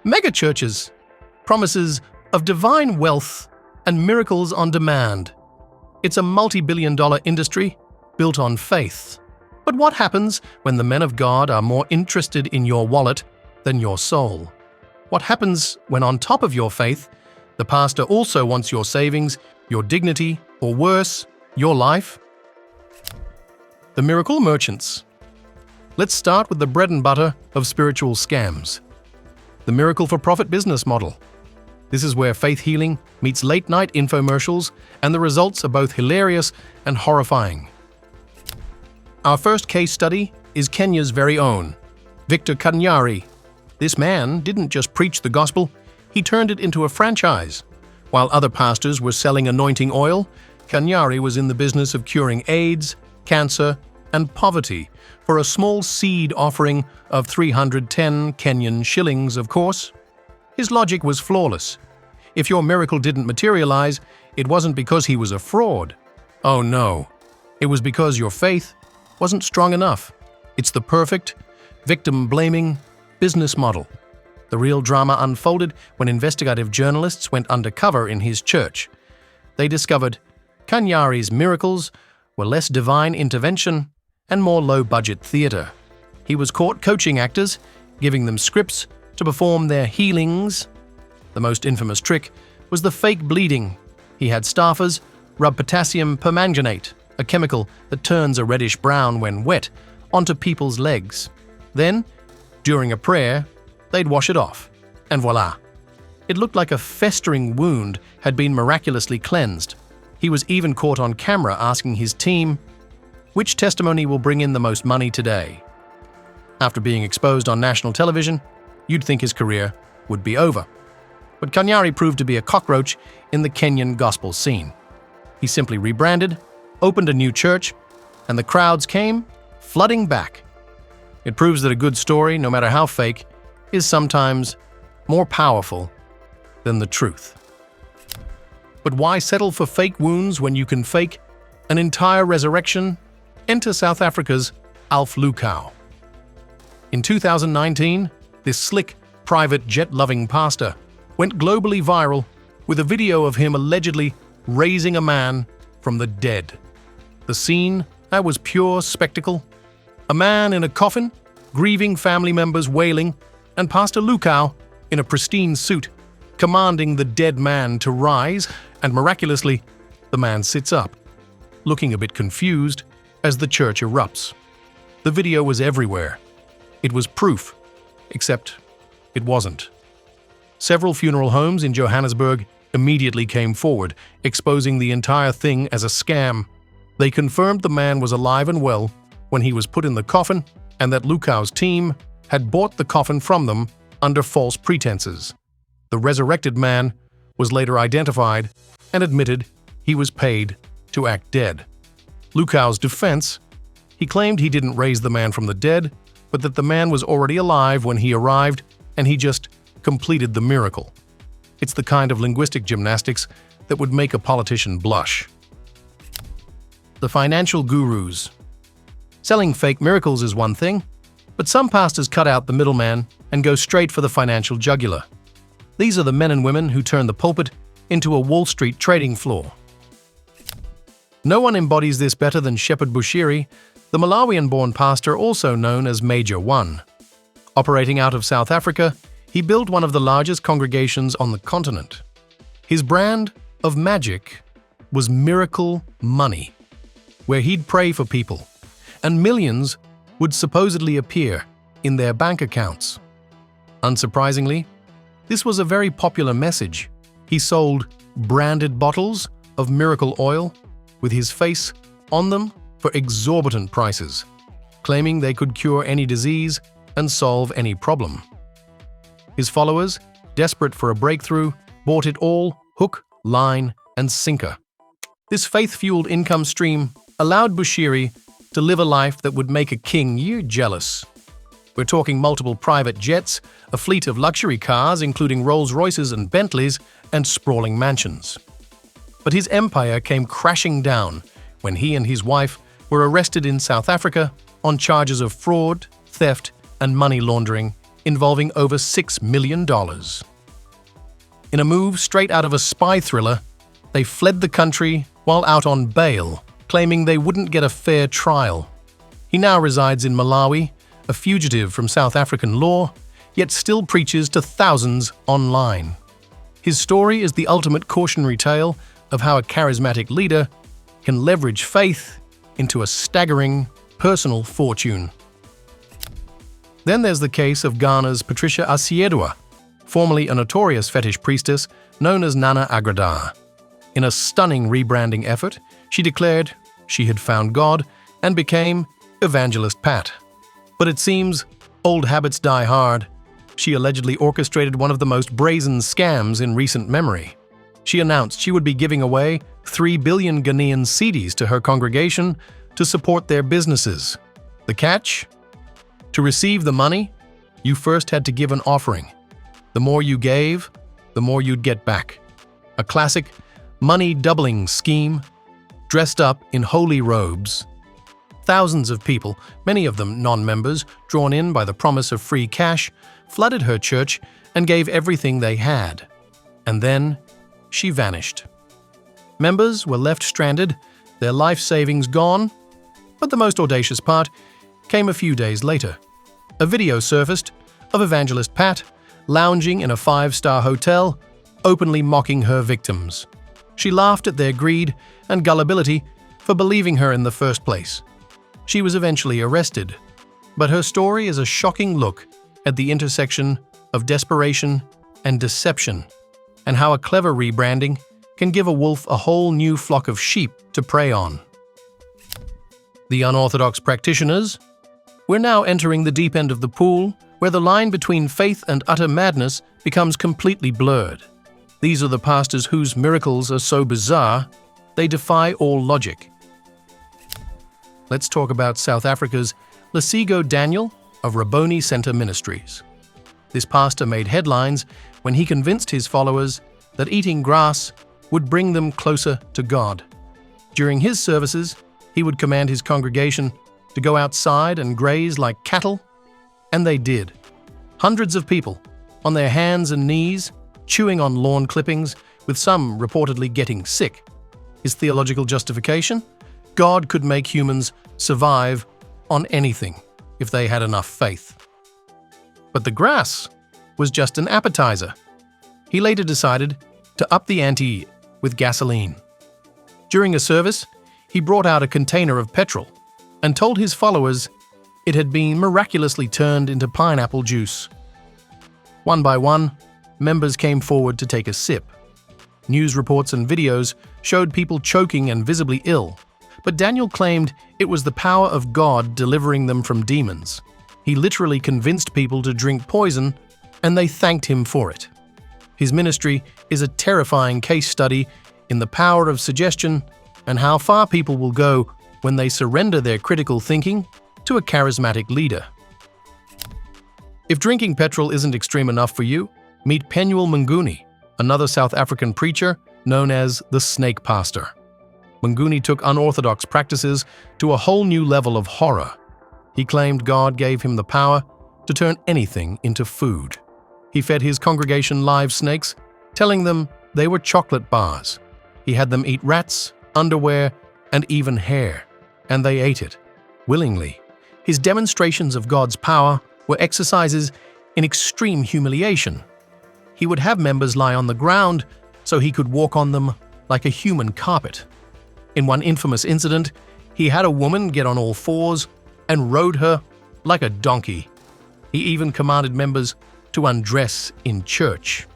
Megachurches, promises of divine wealth and miracles on demand. It's a multi-billion-dollar industry built on faith. But what happens when the men of God are more interested in your wallet than your soul? What happens when on top of your faith, the pastor also wants your savings, your dignity, or worse, your life? The miracle merchants. Let's start with the bread and butter of spiritual scams. The miracle for profit business model. This is where faith healing meets late-night infomercials, and the results are both hilarious and horrifying. Our first case study is Kenya's very own, Victor Kanyari. This man didn't just preach the gospel, he turned it into a franchise. While other pastors were selling anointing oil, Kanyari was in the business of curing AIDS, cancer, and poverty for a small seed offering of 310 Kenyan shillings, of course. His logic was flawless. If your miracle didn't materialize, it wasn't because he was a fraud. Oh no, it was because your faith wasn't strong enough. It's the perfect, victim-blaming business model. The real drama unfolded when investigative journalists went undercover in his church. They discovered Kanyari's miracles were less divine intervention and more low-budget theater. He was caught coaching actors, giving them scripts to perform their healings. The most infamous trick was the fake bleeding. He had staffers rub potassium permanganate, a chemical that turns a reddish brown when wet, onto people's legs. Then, during a prayer, they'd wash it off, and voila. It looked like a festering wound had been miraculously cleansed. He was even caught on camera asking his team, "Which testimony will bring in the most money today?" After being exposed on national television, you'd think his career would be over. But Kanyari proved to be a cockroach in the Kenyan gospel scene. He simply rebranded, opened a new church, and the crowds came flooding back. It proves that a good story, no matter how fake, is sometimes more powerful than the truth. But why settle for fake wounds when you can fake an entire resurrection? Enter South Africa's Alf Lukau. In 2019, this slick, private jet-loving pastor went globally viral with a video of him allegedly raising a man from the dead. The scene was pure spectacle. A man in a coffin, grieving family members wailing, and Pastor Lukau in a pristine suit, commanding the dead man to rise, and miraculously, the man sits up, looking a bit confused as the church erupts. The video was everywhere. It was proof, except it wasn't. Several funeral homes in Johannesburg immediately came forward, exposing the entire thing as a scam. They confirmed the man was alive and well when he was put in the coffin, and that Lukau's team had bought the coffin from them under false pretenses. The resurrected man was later identified and admitted he was paid to act dead. Lukau's defense: he claimed he didn't raise the man from the dead, but that the man was already alive when he arrived and he just completed the miracle. It's the kind of linguistic gymnastics that would make a politician blush. The financial gurus. Selling fake miracles is one thing, but some pastors cut out the middleman and go straight for the financial jugular. These are the men and women who turn the pulpit into a Wall Street trading floor. No one embodies this better than Shepherd Bushiri, the Malawian-born pastor also known as Major One. Operating out of South Africa, he built one of the largest congregations on the continent. His brand of magic was Miracle Money, where he'd pray for people, and millions would supposedly appear in their bank accounts. Unsurprisingly, this was a very popular message. He sold branded bottles of miracle oil with his face on them for exorbitant prices, claiming they could cure any disease and solve any problem. His followers, desperate for a breakthrough, bought it all hook, line, and sinker. This faith-fueled income stream allowed Bushiri to live a life that would make a king jealous. We're talking multiple private jets, a fleet of luxury cars including Rolls-Royces and Bentleys, and sprawling mansions. But his empire came crashing down when he and his wife were arrested in South Africa on charges of fraud, theft, and money laundering involving over $6 million. In a move straight out of a spy thriller, they fled the country while out on bail, claiming they wouldn't get a fair trial. He now resides in Malawi, a fugitive from South African law, yet still preaches to thousands online. His story is the ultimate cautionary tale of how a charismatic leader can leverage faith into a staggering personal fortune. Then there's the case of Ghana's Patricia Asiedua, formerly a notorious fetish priestess known as Nana Agrada. In a stunning rebranding effort, she declared she had found God and became Evangelist Pat. But it seems old habits die hard. She allegedly orchestrated one of the most brazen scams in recent memory. She announced she would be giving away 3 billion Ghanaian cedis to her congregation to support their businesses. The catch? To receive the money, you first had to give an offering. The more you gave, the more you'd get back. A classic money-doubling scheme, dressed up in holy robes. Thousands of people, many of them non-members, drawn in by the promise of free cash, flooded her church and gave everything they had. And then she vanished. Members were left stranded, their life savings gone, but the most audacious part came a few days later. A video surfaced of Evangelist Pat lounging in a 5-star hotel, openly mocking her victims. She laughed at their greed and gullibility for believing her in the first place. She was eventually arrested, but her story is a shocking look at the intersection of desperation and deception, and how a clever rebranding can give a wolf a whole new flock of sheep to prey on. The unorthodox practitioners? We're now entering the deep end of the pool, where the line between faith and utter madness becomes completely blurred. These are the pastors whose miracles are so bizarre, they defy all logic. Let's talk about South Africa's Lesego Daniel of Rabboni Center Ministries. This pastor made headlines when he convinced his followers that eating grass would bring them closer to God. During his services, he would command his congregation to go outside and graze like cattle, and they did. Hundreds of people, on their hands and knees, chewing on lawn clippings, with some reportedly getting sick. His theological justification? God could make humans survive on anything if they had enough faith. But the grass was just an appetizer. He later decided to up the ante with gasoline. During a service, he brought out a container of petrol and told his followers it had been miraculously turned into pineapple juice. One by one, members came forward to take a sip. News reports and videos showed people choking and visibly ill, but Daniel claimed it was the power of God delivering them from demons. He literally convinced people to drink poison, and they thanked him for it. His ministry is a terrifying case study in the power of suggestion and how far people will go when they surrender their critical thinking to a charismatic leader. If drinking petrol isn't extreme enough for you, meet Penuel Mnguni, another South African preacher known as the Snake Pastor. Mnguni took unorthodox practices to a whole new level of horror. He claimed God gave him the power to turn anything into food. He fed his congregation live snakes, telling them they were chocolate bars. He had them eat rats, underwear, and even hair, and they ate it, willingly. His demonstrations of God's power were exercises in extreme humiliation. He would have members lie on the ground so he could walk on them like a human carpet. In one infamous incident, he had a woman get on all fours and rode her like a donkey. He even commanded members to undress in church.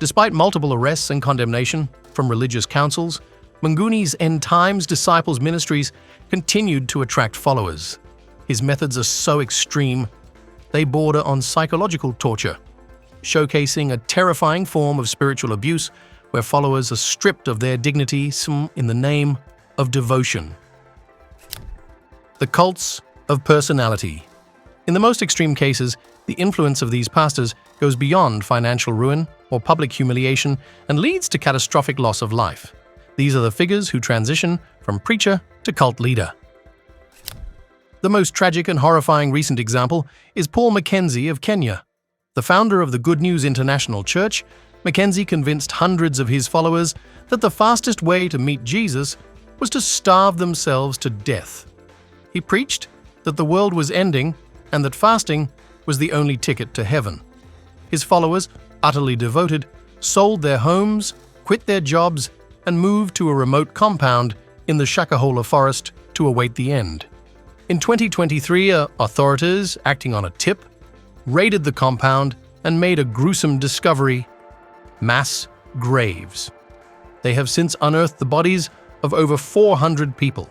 Despite multiple arrests and condemnation from religious councils, Mnguni's End Times Disciples Ministries continued to attract followers. His methods are so extreme, they border on psychological torture, showcasing a terrifying form of spiritual abuse where followers are stripped of their dignity in the name of devotion. The cults of personality. In the most extreme cases, the influence of these pastors goes beyond financial ruin or public humiliation and leads to catastrophic loss of life. These are the figures who transition from preacher to cult leader. The most tragic and horrifying recent example is Paul Mackenzie of Kenya. The founder of the Good News International Church, Mackenzie convinced hundreds of his followers that the fastest way to meet Jesus was to starve themselves to death. He preached that the world was ending and that fasting was the only ticket to heaven. His followers, utterly devoted, sold their homes, quit their jobs, and moved to a remote compound in the Shakahola forest to await the end. In 2023, authorities, acting on a tip, raided the compound and made a gruesome discovery: mass graves. They have since unearthed the bodies of over 400 people,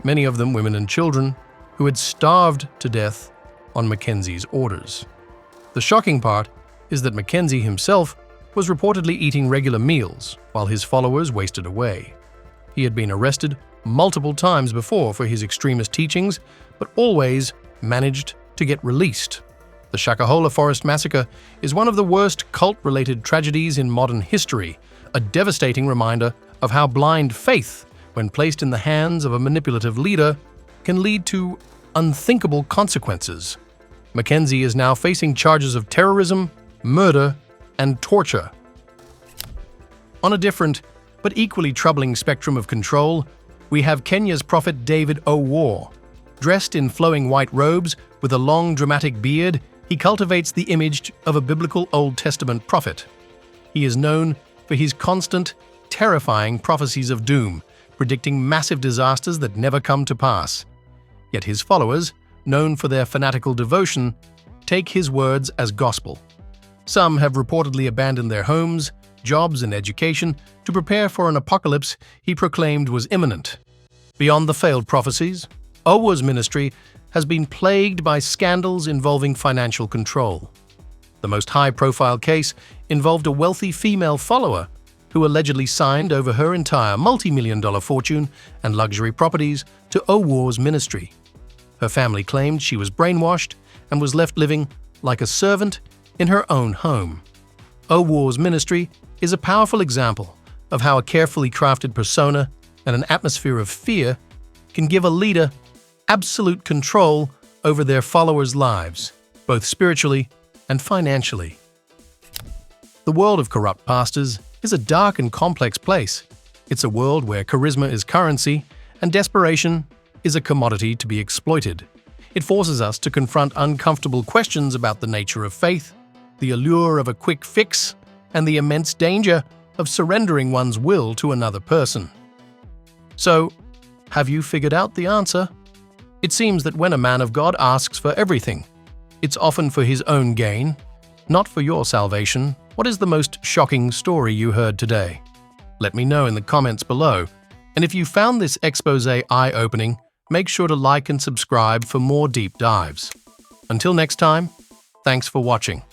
many of them women and children, who had starved to death on Mackenzie's orders. The shocking part is that Mackenzie himself was reportedly eating regular meals while his followers wasted away. He had been arrested multiple times before for his extremist teachings, but always managed to get released. The Shakahola Forest Massacre is one of the worst cult-related tragedies in modern history, a devastating reminder of how blind faith, when placed in the hands of a manipulative leader, can lead to unthinkable consequences. Mackenzie is now facing charges of terrorism, murder, and torture. On a different, but equally troubling spectrum of control, we have Kenya's prophet David Owoor. Dressed in flowing white robes with a long dramatic beard, he cultivates the image of a biblical Old Testament prophet. He is known for his constant, terrifying prophecies of doom, predicting massive disasters that never come to pass. Yet his followers, known for their fanatical devotion, take his words as gospel. Some have reportedly abandoned their homes, jobs, and education to prepare for an apocalypse he proclaimed was imminent. Beyond the failed prophecies, Owoor's ministry has been plagued by scandals involving financial control. The most high-profile case involved a wealthy female follower who allegedly signed over her entire multi-million-dollar fortune and luxury properties to Owoor's ministry. Her family claimed she was brainwashed and was left living like a servant in her own home. Owoor's ministry is a powerful example of how a carefully crafted persona and an atmosphere of fear can give a leader absolute control over their followers' lives, both spiritually and financially. The world of corrupt pastors is a dark and complex place. It's a world where charisma is currency and desperation is a commodity to be exploited. It forces us to confront uncomfortable questions about the nature of faith, the allure of a quick fix, and the immense danger of surrendering one's will to another person. So, have you figured out the answer? It seems that when a man of God asks for everything, it's often for his own gain, not for your salvation. What is the most shocking story you heard today? Let me know in the comments below. And if you found this expose eye-opening, make sure to like and subscribe for more deep dives. Until next time, thanks for watching.